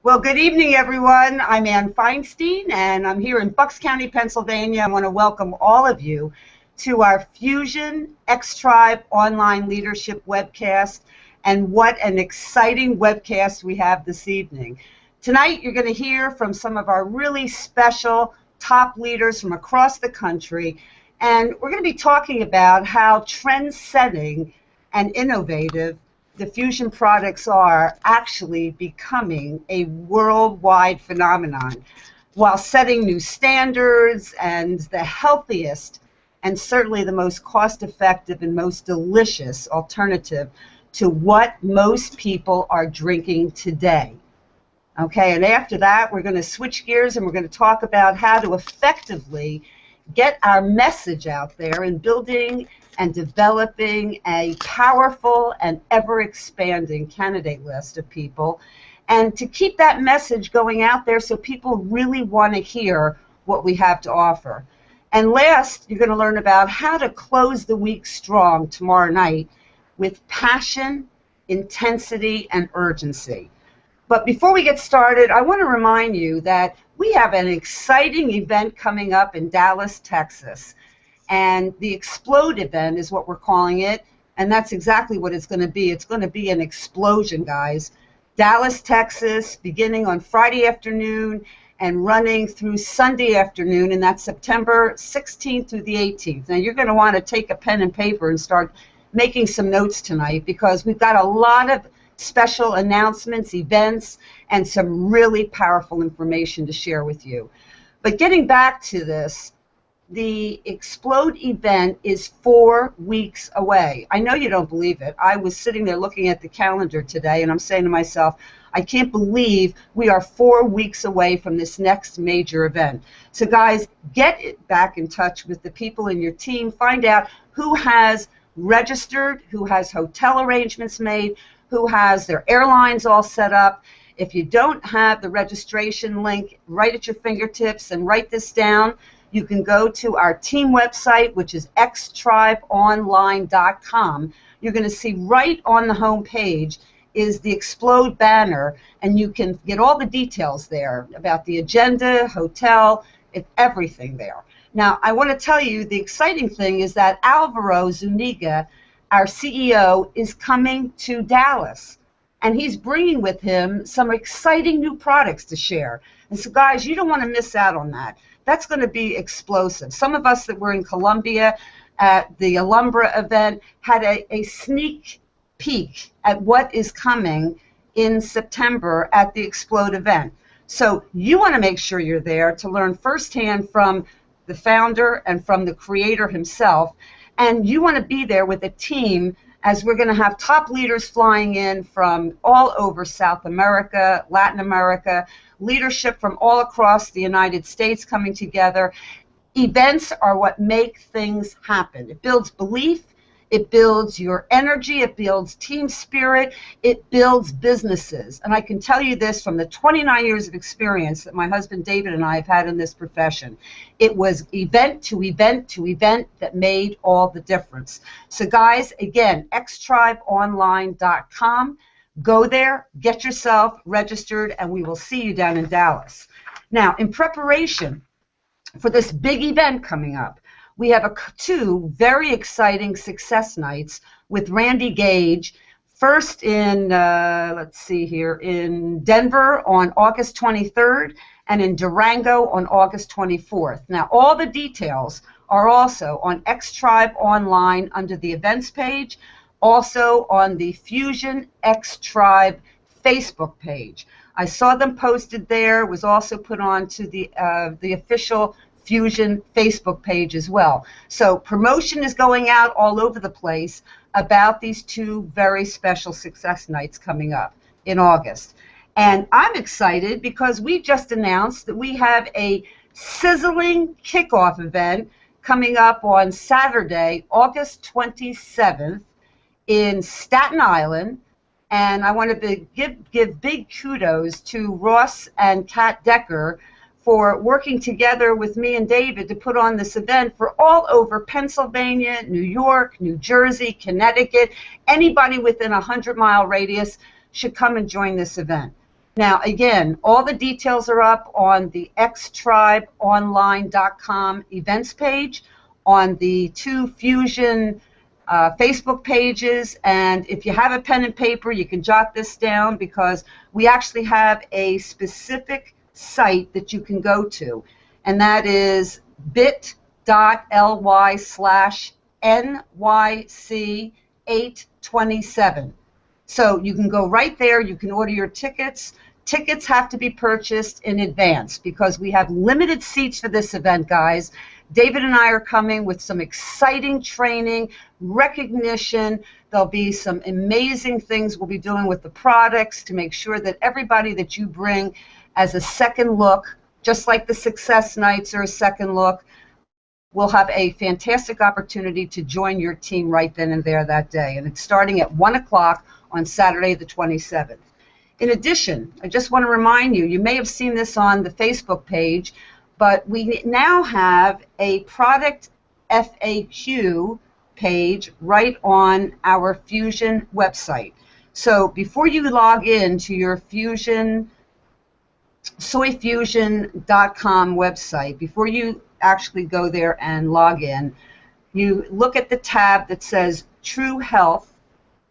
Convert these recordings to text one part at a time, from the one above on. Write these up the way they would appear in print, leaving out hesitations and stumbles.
Well, good evening, everyone. I'm Ann Feinstein, and I'm here in Bucks County, Pennsylvania. I want to welcome all of you to our Fusion X-Tribe online leadership webcast. And what an exciting webcast we have this evening. Tonight, you're going to hear from some of our really special top leaders from across the country. And we're going to be talking about how trend-setting and innovative the fusion products are actually becoming a worldwide phenomenon while setting new standards and the healthiest and certainly the most cost-effective and most delicious alternative to what most people are drinking today. Okay, and after that, we're going to switch gears and we're going to talk about how to effectively get our message out there in building and developing a powerful and ever-expanding candidate list of people, and to keep that message going out there so people really want to hear what we have to offer. And last, you're going to learn about how to close the week strong tomorrow night with passion, intensity, and urgency. But before we get started, I want to remind you that we have an exciting event coming up in Dallas, Texas. And the Explode event is what we're calling it. And that's exactly what it's going to be. It's going to be an explosion, guys. Dallas, Texas, beginning on Friday afternoon and running through Sunday afternoon. And that's September 16th through the 18th. Now, you're going to want to take a pen and paper and start making some notes tonight, because we've got a lot of special announcements, events, and some really powerful information to share with you. But getting back to this, the Explode event is 4 weeks away. I know you don't believe it. I was sitting there looking at the calendar today, and I'm saying to myself, I can't believe we are 4 weeks away from this next major event. So guys, get back in touch with the people in your team. Find out who has registered, who has hotel arrangements made, who has their airlines all set up. If you don't have the registration link right at your fingertips, and write this down, you can go to our team website, which is xtribeonline.com. You're going to see right on the home page is the Explode banner, and you can get all the details there about the agenda, hotel, everything there. Now, I want to tell you the exciting thing is that Alvaro Zuniga, our CEO, is coming to Dallas, and he's bringing with him some exciting new products to share. And so, guys, you don't want to miss out on that. That's going to be explosive. Some of us that were in Columbia at the Alumbra event had a sneak peek at what is coming in September at the Explode event. So you want to make sure you're there to learn firsthand from the founder and from the creator himself. And you want to be there with a team, as we're going to have top leaders flying in from all over South America, Latin America, leadership from all across the United States coming together. Events are what make things happen. It builds belief. It builds your energy. It builds team spirit. It builds businesses. And I can tell you this from the 29 years of experience that my husband David and I have had in this profession. It was event to event to event that made all the difference. So guys, again, xtribeonline.com. Go there, get yourself registered, and we will see you down in Dallas. Now, in preparation for this big event coming up, we have two very exciting success nights with Randy Gage. First in, in Denver on August 23rd, and in Durango on August 24th. Now, all the details are also on X-Tribe Online under the events page, also on the Fusion X-Tribe Facebook page. I saw them posted there. It was also put on to the official Fusion Facebook page as well. So promotion is going out all over the place about these two very special success nights coming up in August. And I'm excited because we just announced that we have a sizzling kickoff event coming up on Saturday, August 27th in Staten Island. And I want to give big kudos to Ross and Kat Decker for working together with me and David to put on this event for all over Pennsylvania, New York, New Jersey, Connecticut. Anybody within a 100-mile radius should come and join this event. Now, again, all the details are up on the xtribeonline.com events page, on the two Fusion Facebook pages, and if you have a pen and paper, you can jot this down because we actually have a specific site that you can go to, and that is bit.ly/NYC827. So you can go right there, you can order your tickets. Tickets have to be purchased in advance because we have limited seats for this event, guys. David and I are coming with some exciting training, recognition. There'll be some amazing things we'll be doing with the products to make sure that everybody that you bring as a second look, just like the success nights are a second look, will have a fantastic opportunity to join your team right then and there that day. And it's starting at 1 o'clock on Saturday the 27th. In addition, I just want to remind you, you may have seen this on the Facebook page, but we now have a product FAQ page right on our Fusion website. So before you log in to your soyfusion.com website, before you actually go there and log in, you look at the tab that says True Health.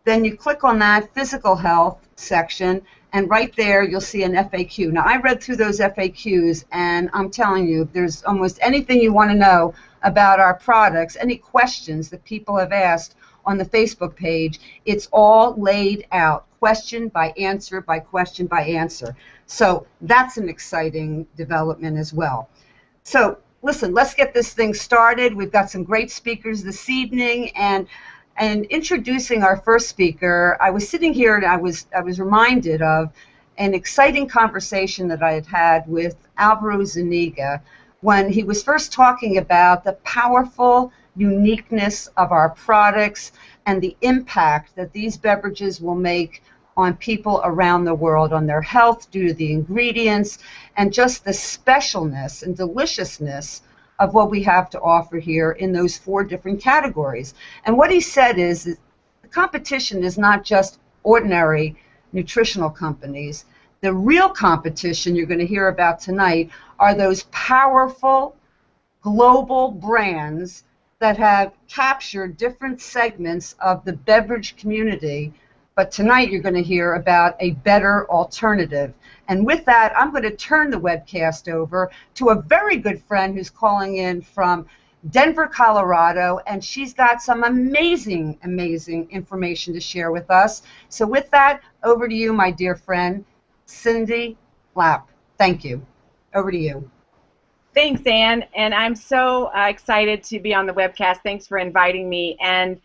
Then you click on that physical health section, and right there you'll see an FAQ. Now, I read through those FAQs, and I'm telling you, if there's almost anything you want to know about our products, any questions that people have asked on the Facebook page, it's all laid out, question by answer by question by answer. So that's an exciting development as well. So listen, let's get this thing started. We've got some great speakers this evening, and introducing our first speaker, I was sitting here and I was reminded of an exciting conversation that I had had with Alvaro Zuniga when he was first talking about the powerful uniqueness of our products and the impact that these beverages will make on people around the world, on their health due to the ingredients and just the specialness and deliciousness of what we have to offer here in those 4 different categories. And what he said is that the competition is not just ordinary nutritional companies. The real competition you're going to hear about tonight are those powerful global brands that have captured different segments of the beverage community. But tonight you're going to hear about a better alternative. And with that, I'm going to turn the webcast over to a very good friend who's calling in from Denver, Colorado, and she's got some amazing, amazing information to share with us. So with that, over to you, my dear friend, Cindy Lapp. Thank you. Over to you. Thanks, Ann, and I'm so excited to be on the webcast. Thanks for inviting me. And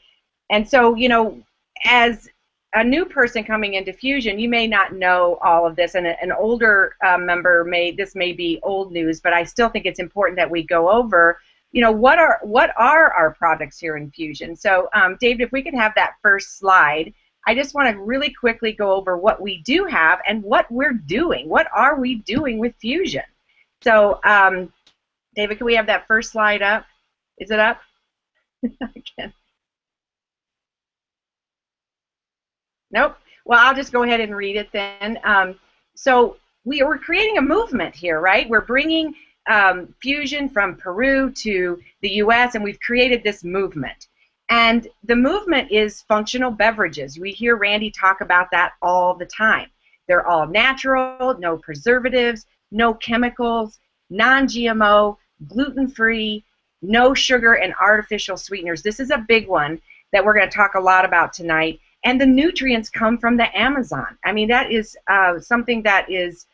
so, you know, as a new person coming into Fusion, you may not know all of this, and an older member this may be old news, but I still think it's important that we go over, you know, what are our products here in Fusion. So, David, if we could have that first slide, I just want to really quickly go over what we do have and what we're doing. What are we doing with Fusion? So, David, can we have that first slide up? Is it up? Again. Nope. Well, I'll just go ahead and read it then. So we're creating a movement here, right? We're bringing Fusion from Peru to the U.S., and we've created this movement. And the movement is functional beverages. We hear Randy talk about that all the time. They're all natural, no preservatives, no chemicals, non-GMO, gluten-free, no sugar and artificial sweeteners. This is a big one that we're going to talk a lot about tonight. And the nutrients come from the Amazon. I mean, that is something that is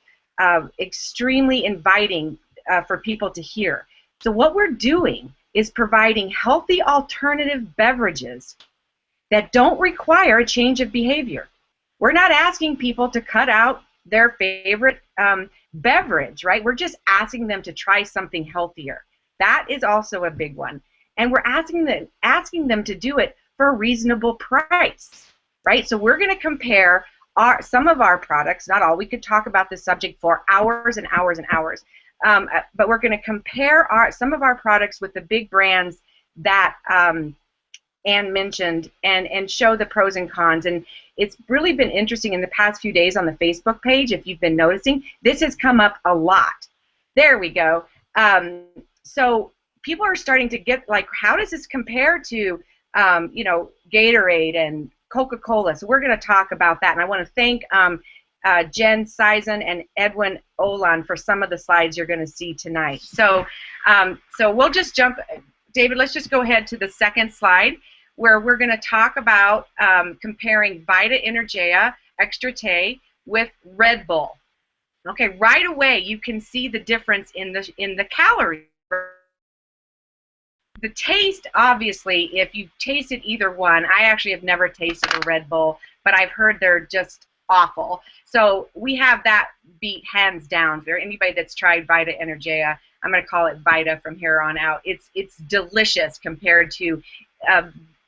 extremely inviting for people to hear. So what we're doing is providing healthy alternative beverages that don't require a change of behavior. We're not asking people to cut out their favorite beverage, right? We're just asking them to try something healthier. That is also a big one. And we're asking them to do it for a reasonable price. Right, so we're going to compare some of our products, not all. We could talk about this subject for hours and hours and hours, but we're going to compare some of our products with the big brands that Anne mentioned, and show the pros and cons. And it's really been interesting in the past few days on the Facebook page, if you've been noticing, this has come up a lot. There we go. So people are starting to get like, how does this compare to, you know, Gatorade and Coca-Cola? So we're going to talk about that. And I want to thank Jen Sison and Edwin Olan for some of the slides you're going to see tonight. So, so we'll just jump. David, let's just go ahead to the second slide, where we're going to talk about comparing Vita Energea Extra T with Red Bull. Okay, right away you can see the difference in the calories. The taste, obviously, if you've tasted either one, I actually have never tasted a Red Bull, but I've heard they're just awful. So we have that beat hands down. For anybody that's tried Vita Energea, I'm going to call it Vita from here on out. It's delicious compared to,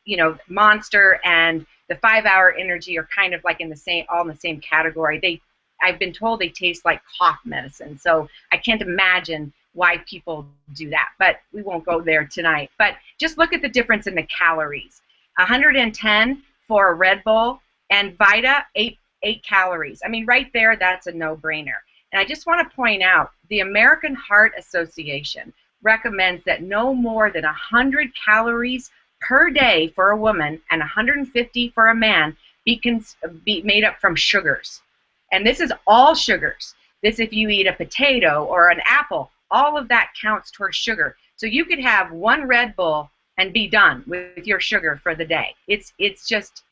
you know, Monster and the 5-Hour Energy are kind of like in the same, all in the same category. I've been told they taste like cough medicine, so I can't imagine why people do that, but we won't go there tonight. But just look at the difference in the calories. 110 for a Red Bull, and Vita, 8 calories. I mean, right there, that's a no-brainer. And I just want to point out, the American Heart Association recommends that no more than 100 calories per day for a woman and 150 for a man be made up from sugars. And this is all sugars. This, if you eat a potato or an apple, all of that counts towards sugar. So you could have one Red Bull and be done with your sugar for the day. It's just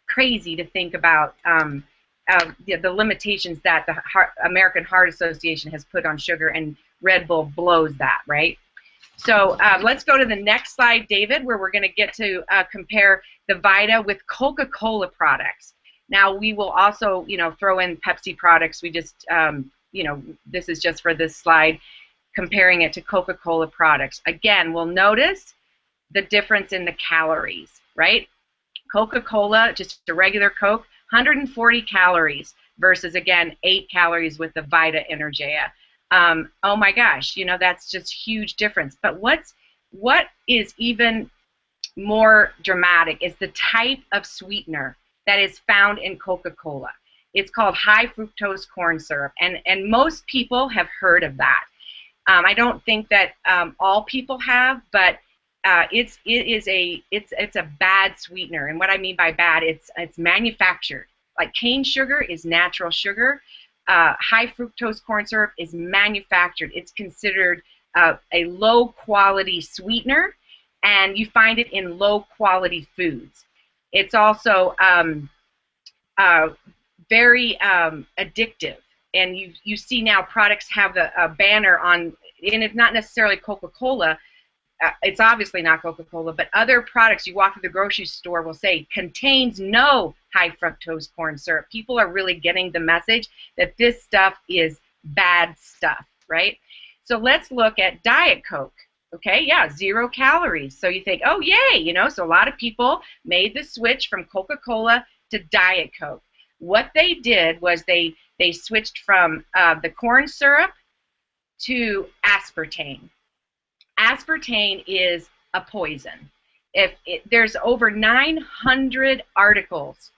crazy to think about the limitations that the American Heart Association has put on sugar, and Red Bull blows that, right? So let's go to the next slide, David, where we're going to get to compare the Vita with Coca-Cola products. Now, we will also, you know, throw in Pepsi products. We just, you know, this is just for this slide, comparing it to Coca-Cola products. Again, we'll notice the difference in the calories, right? Coca-Cola, just a regular Coke, 140 calories versus, again, 8 calories with the Vita Energea. Oh my gosh, you know, that's just huge difference. But what is even more dramatic is the type of sweetener that is found in Coca-Cola. It's called high fructose corn syrup, and most people have heard of that. I don't think that all people have, but it's a bad sweetener. And what I mean by bad, it's manufactured. Like cane sugar is natural sugar. High fructose corn syrup is manufactured. It's considered a low quality sweetener, and you find it in low quality foods. It's also very addictive. And you see now products have a banner on, and it's not necessarily Coca-Cola. It's obviously not Coca-Cola, but other products you walk to the grocery store will say contains no high fructose corn syrup. People are really getting the message that this stuff is bad stuff, right? So let's look at Diet Coke. Okay, yeah, 0 calories. So you think, oh, yay, you know, so a lot of people made the switch from Coca-Cola to Diet Coke. What they did was they switched from the corn syrup to aspartame. Aspartame is a poison. There's over 900 articles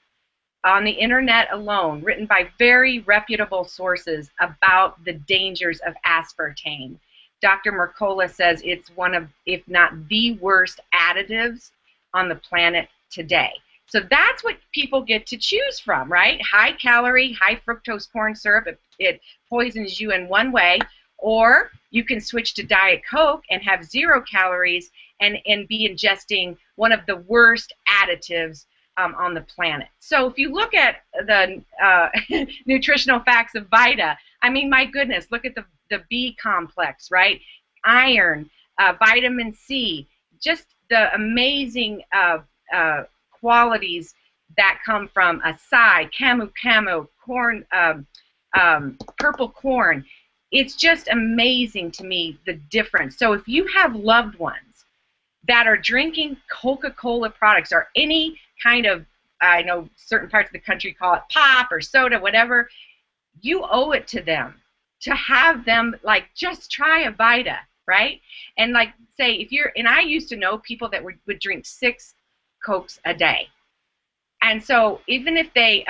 on the internet alone written by very reputable sources about the dangers of aspartame. Dr. Mercola says it's one of, if not the worst additives on the planet today. So that's what people get to choose from, right? High calorie, high fructose corn syrup, it poisons you in one way, or you can switch to Diet Coke and have 0 calories and be ingesting one of the worst additives on the planet. So if you look at the nutritional facts of Vita, I mean, my goodness, look at the B complex, right? Iron, vitamin C, just the amazing qualities that come from acai, camu, corn, purple corn. It's just amazing to me, the difference. So if you have loved ones that are drinking Coca-Cola products or any kind of, I know certain parts of the country call it pop or soda, whatever, you owe it to them to have them, like, just try a Vita, right? And like, say, if you're, and I used to know people that would drink 6 Cokes a day. And so even if they,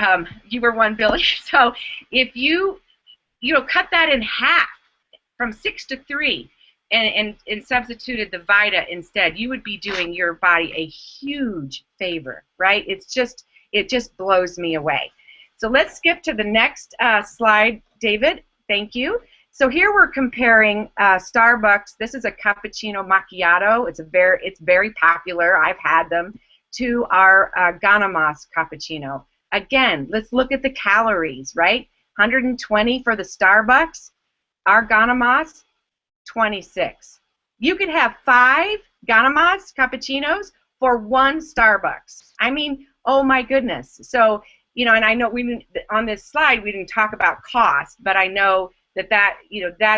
you were one, Billy, so if you cut that in half from 6 to 3 and substituted the Vita instead, you would be doing your body a huge favor, right? It just blows me away. So let's skip to the next slide, David. Thank you. So here we're comparing Starbucks. This is a cappuccino macchiato. It's very popular. I've had them. To our Ganamas cappuccino. Again, let's look at the calories, right? 120 for the Starbucks. Our Ganamas, 26. You could have 5 Ganamas cappuccinos for 1 Starbucks. I mean, oh my goodness. So, and I know on this slide we didn't talk about cost, but I know that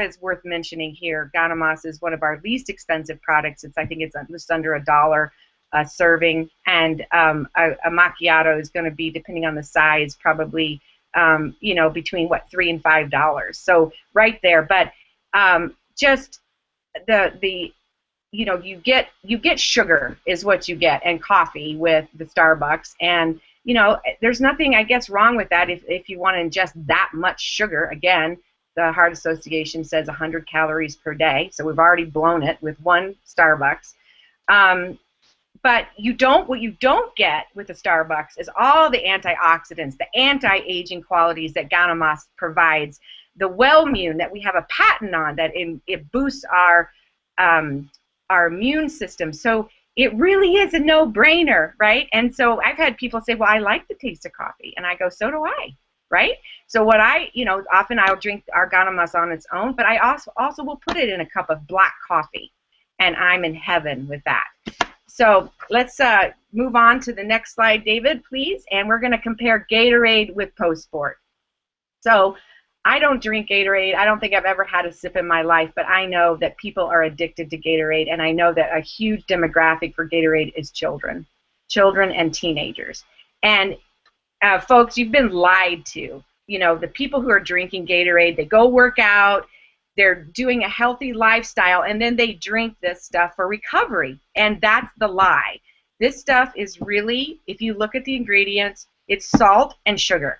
is worth mentioning here. Ganamas is one of our least expensive products. I think it's just under $1 a serving, and a macchiato is going to be, depending on the size, probably between $3 and $5. So right there, but just you get sugar is what you get, and coffee with the Starbucks, and there's nothing, I guess, wrong with that if you want to ingest that much sugar. Again, the Heart Association says 100 calories per day, so we've already blown it with 1 Starbucks. But what you don't get with the Starbucks is all the antioxidants, the anti-aging qualities that Ganamas provides, the Wellmune that we have a patent on, that it boosts our immune system. So it really is a no-brainer, right? And so I've had people say, well, I like the taste of coffee, and I go, so do I, right? So what often I'll drink our Ganamas on its own, but I also will put it in a cup of black coffee, and I'm in heaven with that. So let's move on to the next slide, David, please. And we're going to compare Gatorade with Post-Sport. So I don't drink Gatorade. I don't think I've ever had a sip in my life, but I know that people are addicted to Gatorade, and I know that a huge demographic for Gatorade is children and teenagers. And folks, you've been lied to. The people who are drinking Gatorade, they go work out, they're doing a healthy lifestyle, and then they drink this stuff for recovery, and that's the lie. This stuff is really, if you look at the ingredients, it's salt and sugar,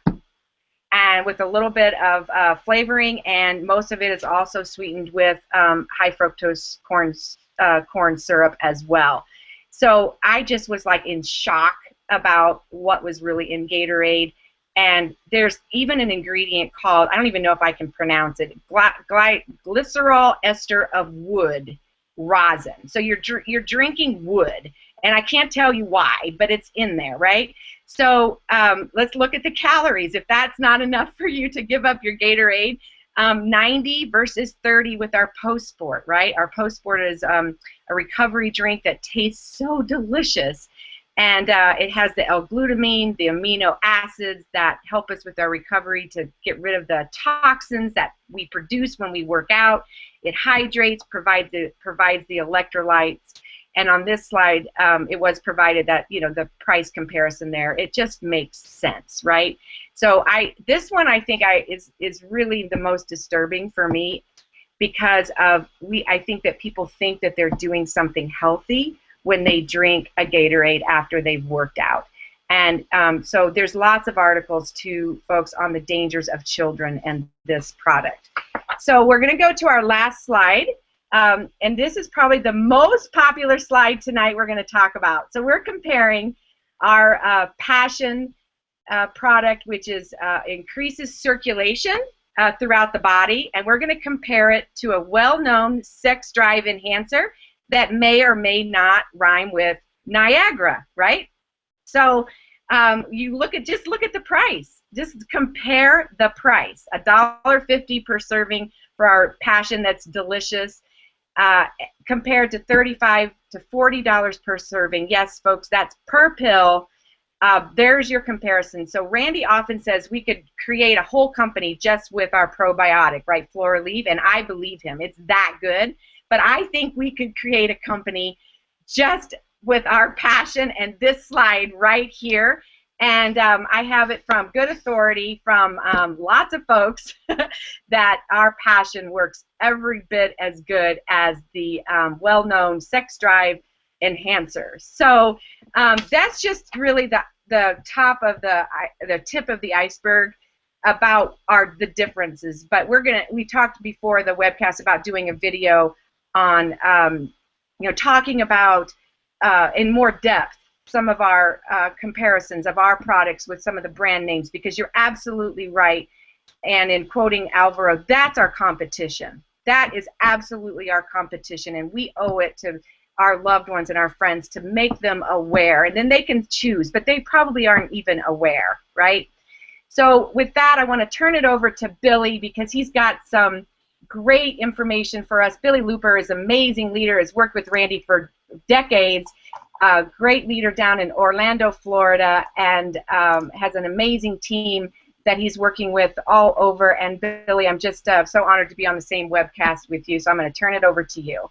and with a little bit of flavoring, and most of it is also sweetened with high fructose corn syrup as well. So I just was like in shock about what was really in Gatorade. And there's even an ingredient called, I don't even know if I can pronounce it, glycerol ester of wood rosin. So you're drinking wood, and I can't tell you why, but it's in there, right? So let's look at the calories. If that's not enough for you to give up your Gatorade, 90 versus 30 with our Post-Sport, right? Our Post-Sport is a recovery drink that tastes so delicious. And it has the L-glutamine, the amino acids that help us with our recovery to get rid of the toxins that we produce when we work out. It hydrates, provides the electrolytes. And on this slide, it was provided that, the price comparison there. It just makes sense, right? So this one I think is really the most disturbing for me, because I think that people think that they're doing something healthy when they drink a Gatorade after they've worked out. And so there's lots of articles, too, folks, on the dangers of children and this product. So we're going to go to our last slide. And this is probably the most popular slide tonight we're going to talk about. So we're comparing our Passion product, which increases circulation throughout the body, and we're going to compare it to a well-known sex drive enhancer that may or may not rhyme with Niagara, right? So just look at the price. Just compare the price. $1.50 per serving for our Passion that's delicious, compared to $35 to $40 per serving. Yes, folks, that's per pill. There's your comparison. So Randy often says we could create a whole company just with our probiotic, right, Flora Leave, and I believe him. It's that good. But I think we could create a company just with our Passion and this slide right here. And I have it from good authority from lots of folks that our Passion works every bit as good as the well-known sex drive enhancers. So that's just really the top of the tip of the iceberg about the differences. But we talked before the webcast about doing a video on talking about in more depth some of our comparisons of our products with some of the brand names, because you're absolutely right. And in quoting Alvaro, that's our competition. That is absolutely our competition, and we owe it to our loved ones and our friends to make them aware, and then they can choose, but they probably aren't even aware, right? So with that, I want to turn it over to Billy, because he's got some great information for us. Billy Looper is an amazing leader, has worked with Randy for decades, a great leader down in Orlando, Florida, and has an amazing team that he's working with all over. And Billy, I'm just so honored to be on the same webcast with you, so I'm going to turn it over to you.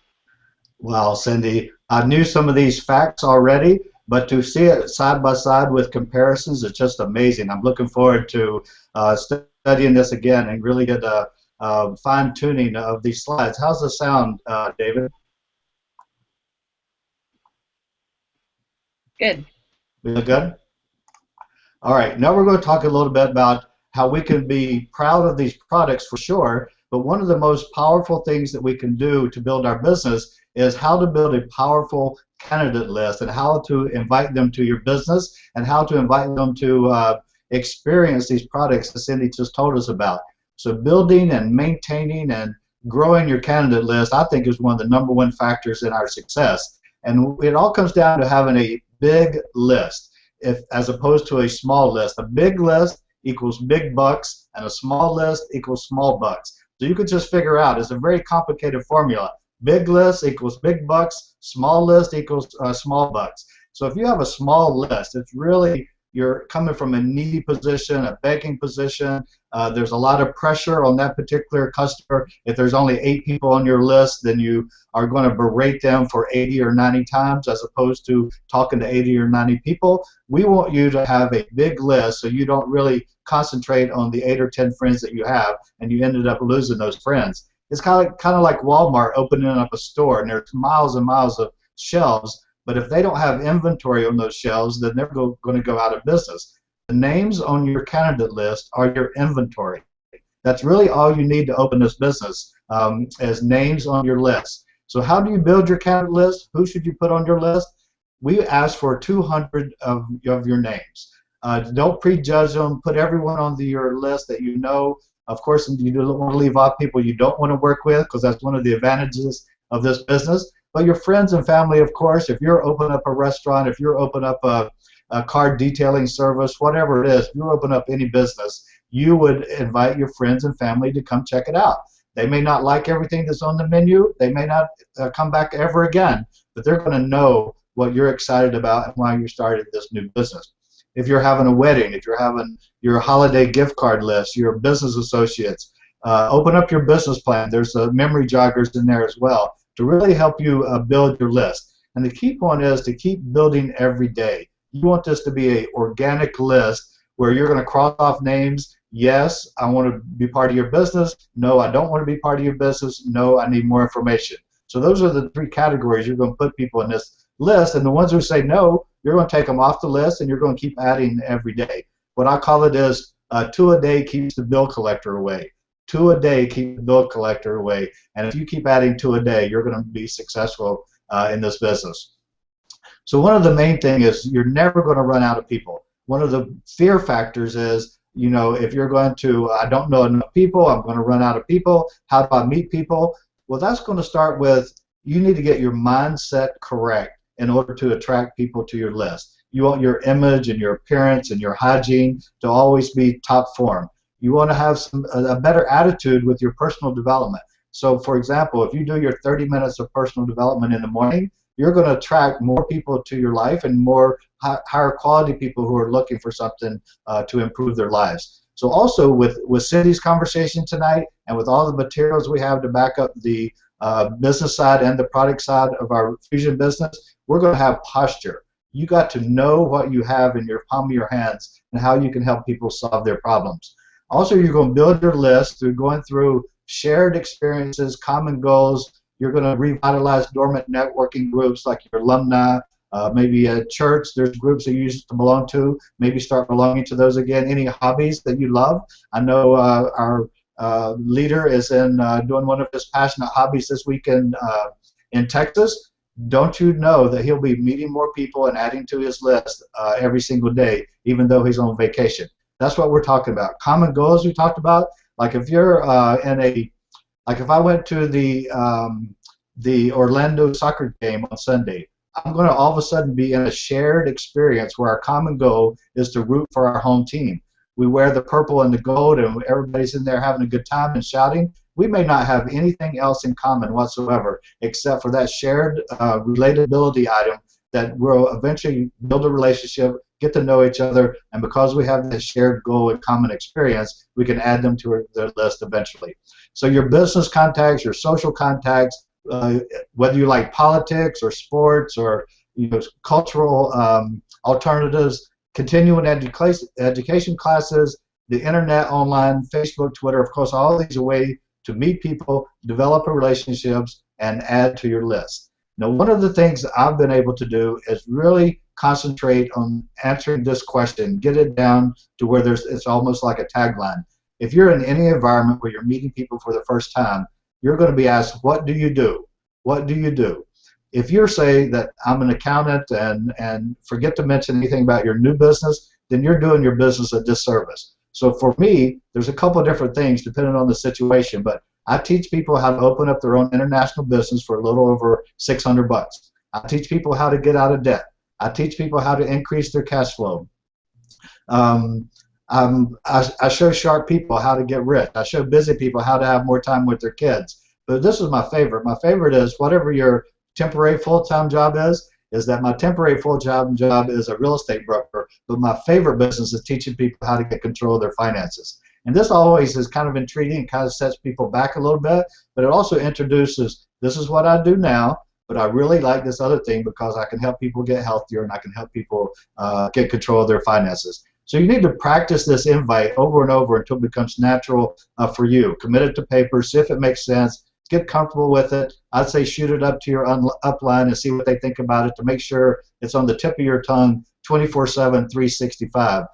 Well, Cindy, I knew some of these facts already, but to see it side by side with comparisons is just amazing. I'm looking forward to studying this again and really get a fine-tuning of these slides. How's the sound, David? Good. We look good? All right, now we're going to talk a little bit about how we can be proud of these products for sure, but one of the most powerful things that we can do to build our business is how to build a powerful candidate list and how to invite them to your business and how to invite them to experience these products that Cindy just told us about. So building and maintaining and growing your candidate list, I think, is one of the #1 factors in our success. And it all comes down to having a big list, as opposed to a small list. A big list equals big bucks, and a small list equals small bucks. So you could just figure out, it's a very complicated formula. Big list equals big bucks, small list equals small bucks. So if you have a small list, it's really, you're coming from a needy position, a begging position. There's a lot of pressure on that particular customer. If there's only 8 people on your list, then you are going to berate them for 80 or 90 times as opposed to talking to 80 or 90 people. We want you to have a big list so you don't really concentrate on the 8 or 10 friends that you have, and you ended up losing those friends. It's kind of like Walmart opening up a store, and there's miles and miles of shelves, but if they don't have inventory on those shelves, then they're going to go out of business. The names on your candidate list are your inventory. That's really all you need to open this business, as names on your list. So how do you build your candidate list? Who should you put on your list? We ask for 200 of your names. Don't prejudge them. Put everyone on your list that you know. Of course, you don't want to leave out people you don't want to work with, because that's one of the advantages of this business. But your friends and family, of course, if you're opening up a restaurant, if you're opening up a car detailing service, whatever it is, if you open up any business, you would invite your friends and family to come check it out. They may not like everything that's on the menu. They may not come back ever again, but they're going to know what you're excited about and why you started this new business. If you're having a wedding, if you're having your holiday gift card list, your business associates, open up your business plan. There's memory joggers in there as well to really help you build your list. And the key point is to keep building every day. You want this to be an organic list where you're going to cross off names. Yes, I want to be part of your business. No, I don't want to be part of your business. No, I need more information. So those are the 3 categories you're going to put people in this list, and the ones who say no, you're going to take them off the list, and you're going to keep adding every day. What I call it is 2 a day keeps the bill collector away. 2 a day keeps the bill collector away, and if you keep adding 2 a day, you're going to be successful in this business. So one of the main things is you're never going to run out of people. One of the fear factors is, you know, if you're going to, I don't know enough people, I'm going to run out of people, how do I meet people? Well, that's going to start with, you need to get your mindset correct in order to attract people to your list. You want your image and your appearance and your hygiene to always be top form. You want to have a better attitude with your personal development. So, for example, if you do your 30 minutes of personal development in the morning, you're going to attract more people to your life and more higher quality people who are looking for something to improve their lives. So also with Cindy's conversation tonight and with all the materials we have to back up the business side and the product side of our Fusion business, we're going to have posture. You got to know what you have in your palm of your hands and how you can help people solve their problems. Also, you're going to build your list through going through shared experiences, common goals, You're going to revitalize dormant networking groups like your alumni, maybe a church. There's groups that you used to belong to. Maybe start belonging to those again. Any hobbies that you love. I know our leader is doing one of his passionate hobbies this weekend in Texas. Don't you know that he'll be meeting more people and adding to his list every single day, even though he's on vacation? That's what we're talking about. Common goals we talked about. Like if you're like if I went to the Orlando soccer game on Sunday, I'm going to all of a sudden be in a shared experience where our common goal is to root for our home team. We wear the purple and the gold, and everybody's in there having a good time and shouting. We may not have anything else in common whatsoever except for that shared relatability item that will eventually build a relationship, get to know each other, and because we have that shared goal and common experience, we can add them to their list eventually. So your business contacts, your social contacts, whether you like politics or sports or cultural alternatives, continuing education classes, the internet, online, Facebook, Twitter, of course, all these are ways to meet people, develop relationships, and add to your list. Now, one of the things I've been able to do is really concentrate on answering this question, get it down to where it's almost like a tagline. If you're in any environment where you're meeting people for the first time, you're going to be asked, what do you do? What do you do? If you're saying that I'm an accountant and forget to mention anything about your new business, then you're doing your business a disservice. So for me, there's a couple of different things depending on the situation, but I teach people how to open up their own international business for a little over $600. I teach people how to get out of debt. I teach people how to increase their cash flow. I show sharp people how to get rich. I show busy people how to have more time with their kids. But this is my favorite. My favorite is whatever your temporary full-time job is that my temporary full-time job is a real estate broker, but my favorite business is teaching people how to get control of their finances. And this always is kind of intriguing and kind of sets people back a little bit, but it also introduces, this is what I do now, but I really like this other thing because I can help people get healthier and I can help people get control of their finances. So you need to practice this invite over and over until it becomes natural for you. Commit it to paper, see if it makes sense, get comfortable with it. I'd say shoot it up to your upline and see what they think about it to make sure it's on the tip of your tongue 24/7, 365.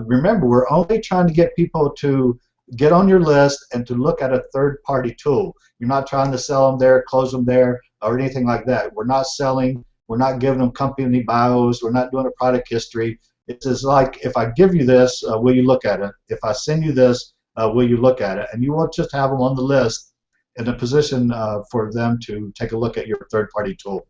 Remember, we're only trying to get people to get on your list and to look at a third-party tool. You're not trying to sell them there, close them there, or anything like that. We're not selling. We're not giving them company bios. We're not doing a product history. It's just like, if I give you this, will you look at it? If I send you this, will you look at it? And you won't just have them on the list in a position for them to take a look at your third-party tool.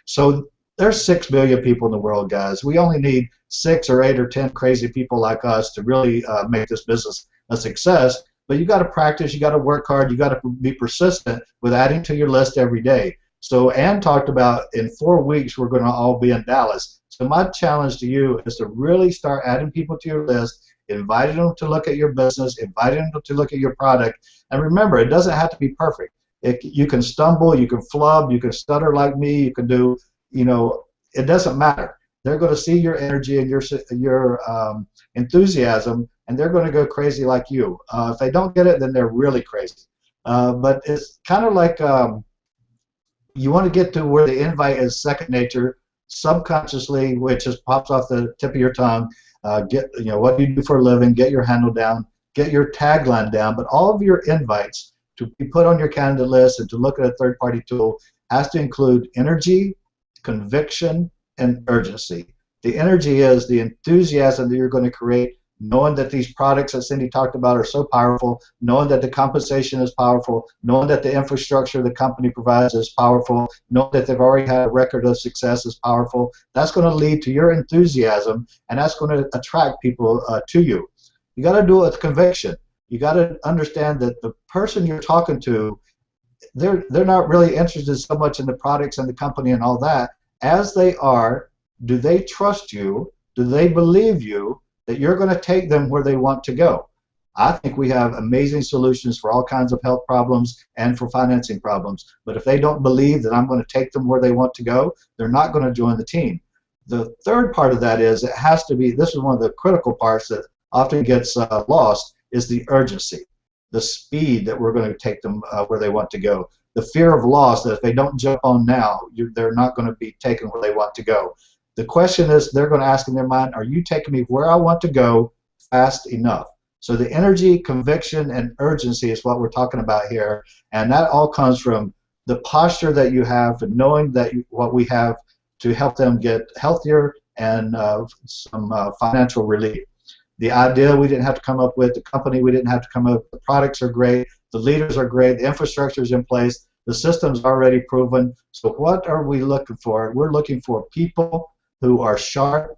So there's 6 billion people in the world, guys. We only need 6 or 8 or 10 crazy people like us to really make this business a success. But you got to practice, you got to work hard, you got to be persistent with adding to your list every day. So Ann talked about in 4 weeks we're going to all be in Dallas. So my challenge to you is to really start adding people to your list, inviting them to look at your business, inviting them to look at your product. And remember, it doesn't have to be perfect. You can stumble, you can flub, you can stutter like me, you can do, it doesn't matter. They're going to see your energy and your enthusiasm, and they're going to go crazy like you. If they don't get it, then they're really crazy. But it's kind of like you want to get to where the invite is second nature, subconsciously, which just pops off the tip of your tongue. Get what do you do for a living? Get your handle down. Get your tagline down. But all of your invites to be put on your candidate list and to look at a third-party tool has to include energy, conviction, and urgency. The energy is the enthusiasm that you're going to create, knowing that these products that Cindy talked about are so powerful, knowing that the compensation is powerful, knowing that the infrastructure the company provides is powerful, knowing that they've already had a record of success is powerful. That's going to lead to your enthusiasm, and that's going to attract people to you. You got to do it with conviction. You got to understand that the person you're talking to, they're not really interested so much in the products and the company and all that as they are. Do they trust you? Do they believe you that you're going to take them where they want to go? I think we have amazing solutions for all kinds of health problems and for financing problems. But if they don't believe that I'm going to take them where they want to go, they're not going to join the team. The third part of that is it has to be, this is one of the critical parts that often gets lost, is the urgency. the speed that we're going to take them where they want to go. The fear of loss, that if they don't jump on now, they're not going to be taken where they want to go. The question is, they're going to ask in their mind, are you taking me where I want to go fast enough? So the energy, conviction, and urgency is what we're talking about here, and that all comes from the posture that you have and knowing that what we have to help them get healthier and some financial relief. The idea we didn't have to come up with, the company we didn't have to come up with, the products are great, the leaders are great, the infrastructure is in place, the system's already proven. So what are we looking for? We're looking for people who are sharp,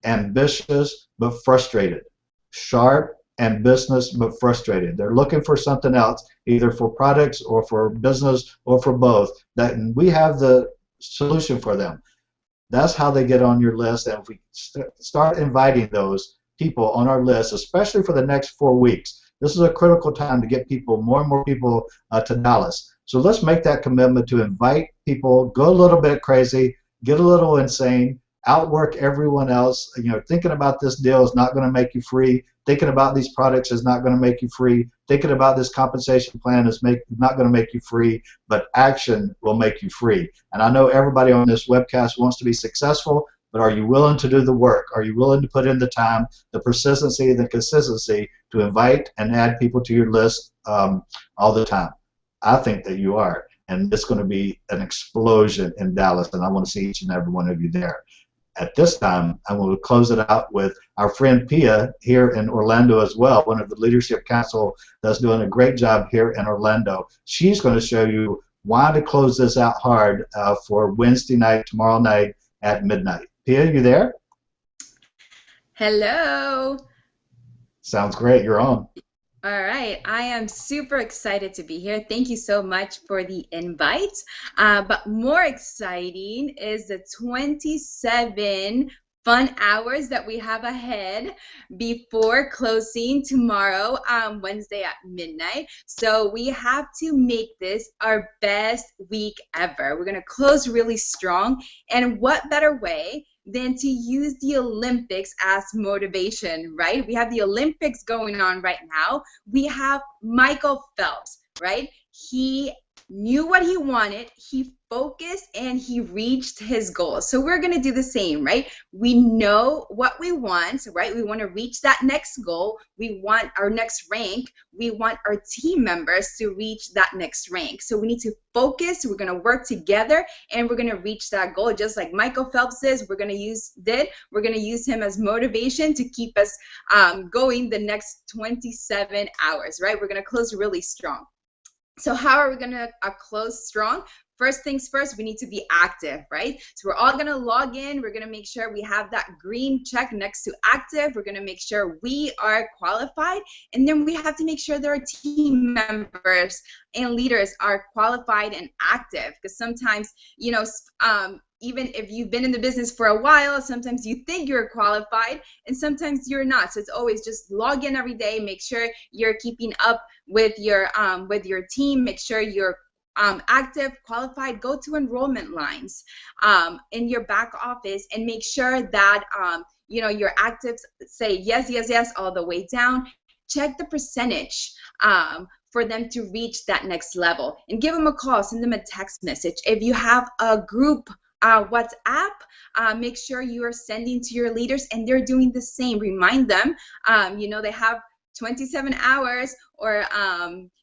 ambitious, but frustrated. Sharp, ambitious, but frustrated. They're looking for something else, either for products or for business or for both. That, and we have the solution for them. That's how they get on your list, and if we start inviting those people on our list, especially for the next 4 weeks, this is a critical time to get people, more and more people to Dallas. So let's make that commitment to invite people, go a little bit crazy, get a little insane, outwork everyone else. You know, thinking about this deal is not going to make you free. Thinking about these products is not going to make you free. Thinking about this compensation plan is not going to make you free, but action will make you free. And I know everybody on this webcast wants to be successful, but are you willing to do the work? Are you willing to put in the time, the persistency, the consistency to invite and add people to your list all the time? I think that you are, and it's going to be an explosion in Dallas, and I want to see each and every one of you there. At this time, I'm going to close it out with our friend Pia here in Orlando as well, one of the Leadership Council that's doing a great job here in Orlando. She's going to show you why to close this out hard for Wednesday night, tomorrow night at midnight. Pia, you there? Hello. Sounds great. You're on. All right. I am super excited to be here. Thank you so much for the invite. But more exciting is the 27 fun hours that we have ahead before closing tomorrow, Wednesday at midnight. So we have to make this our best week ever. We're going to close really strong. And what better way than to use the Olympics as motivation, right? We have the Olympics going on right now. We have Michael Phelps, right? He knew what he wanted, he focused, and he reached his goals. So we're going to do the same, right? We know what we want, right? We want to reach that next goal. We want our next rank. We want our team members to reach that next rank. So we need to focus. We're going to work together, and we're going to reach that goal. Just like Michael Phelps is, we're going to use him as motivation to keep us going the next 27 hours, right? We're going to close really strong. So how are we going to close strong? First things first, we need to be active, right? So we're all going to log in. We're going to make sure we have that green check next to active. We're going to make sure we are qualified. And then we have to make sure that our team members and leaders are qualified and active. Because sometimes, you know, even if you've been in the business for a while, sometimes you think you're qualified and sometimes you're not. So it's always just log in every day, make sure you're keeping up with your team, make sure you're active, qualified. Go to enrollment lines in your back office and make sure that you know, your actives say yes, yes, yes all the way down. Check the percentage for them to reach that next level, and give them a call, send them a text message. If you have a group WhatsApp, make sure you are sending to your leaders and they're doing the same. Remind them, you know, they have 27 hours or,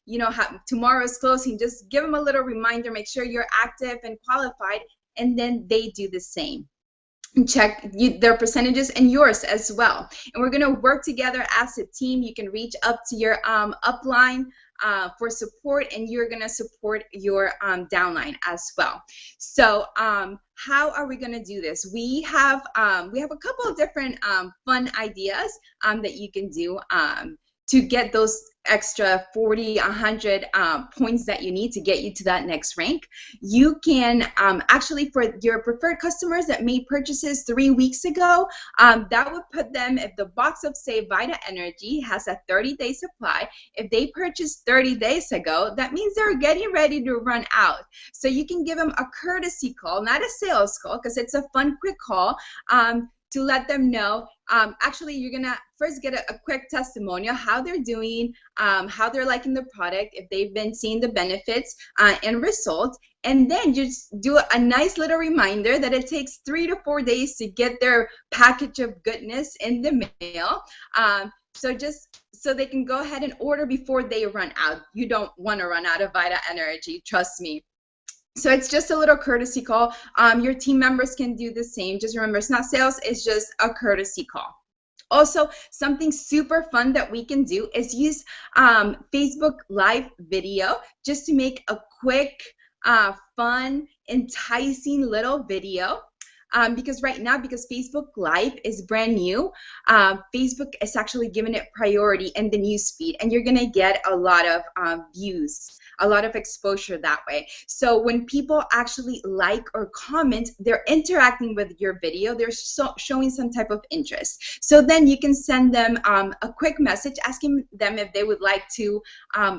you know, tomorrow's closing. Just give them a little reminder, make sure you're active and qualified, and then they do the same. And check their percentages and yours as well. And we're going to work together as a team. You can reach up to your upline for support, and you're going to support your downline as well. So how are we going to do this? We have a couple of different fun ideas that you can do to get those extra 40, 100 points that you need to get you to that next rank. You can actually, for your preferred customers that made purchases 3 weeks ago, that would put them, if the box of, say, Vita Energy has a 30-day supply, if they purchased 30 days ago, that means they're getting ready to run out. So you can give them a courtesy call, not a sales call, because it's a fun, quick call, to let them know. Actually, you're gonna first get a quick testimonial, how they're doing, how they're liking the product, if they've been seeing the benefits and results, and then just do a nice little reminder that it takes 3 to 4 days to get their package of goodness in the mail. So just so they can go ahead and order before they run out. You don't want to run out of Vita Energy, trust me. So it's just a little courtesy call. Your team members can do the same. Just remember, it's not sales, it's just a courtesy call. Also, something super fun that we can do is use Facebook Live video just to make a quick, fun, enticing little video. Because right now, because Facebook Live is brand new, Facebook is actually giving it priority in the news feed, and you're gonna get a lot of views, a lot of exposure that way. So when people actually like or comment, they're interacting with your video, they're showing some type of interest. So then you can send them a quick message asking them if they would like to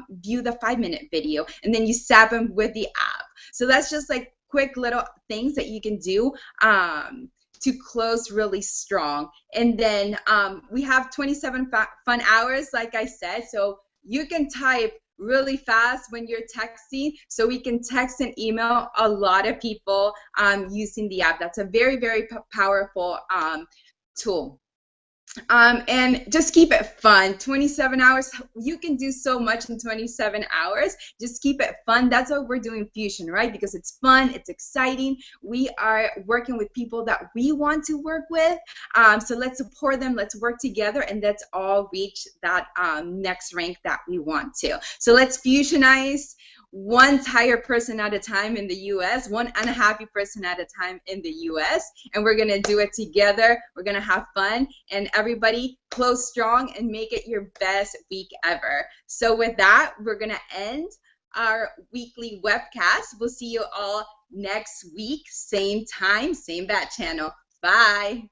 view the 5-minute video, and then you zap them with the app. So that's just like quick little things that you can do to close really strong. And then we have 27 fun hours, like I said, so you can type really fast when you're texting, so we can text and email a lot of people using the app. That's a very, very powerful tool. And just keep it fun. 27 hours, you can do so much in 27 hours. Just keep it fun. That's why we're doing Fusion, right? Because it's fun, it's exciting. We are working with people that we want to work with. So let's support them, let's work together, and let's all reach that next rank that we want to. So let's fusionize one tired person at a time in the US, one unhappy person at a time in the US, and we're gonna do it together. We're gonna have fun, and everybody close strong and make it your best week ever. So with that, we're gonna end our weekly webcast. We'll see you all next week, same time, same bat channel. Bye.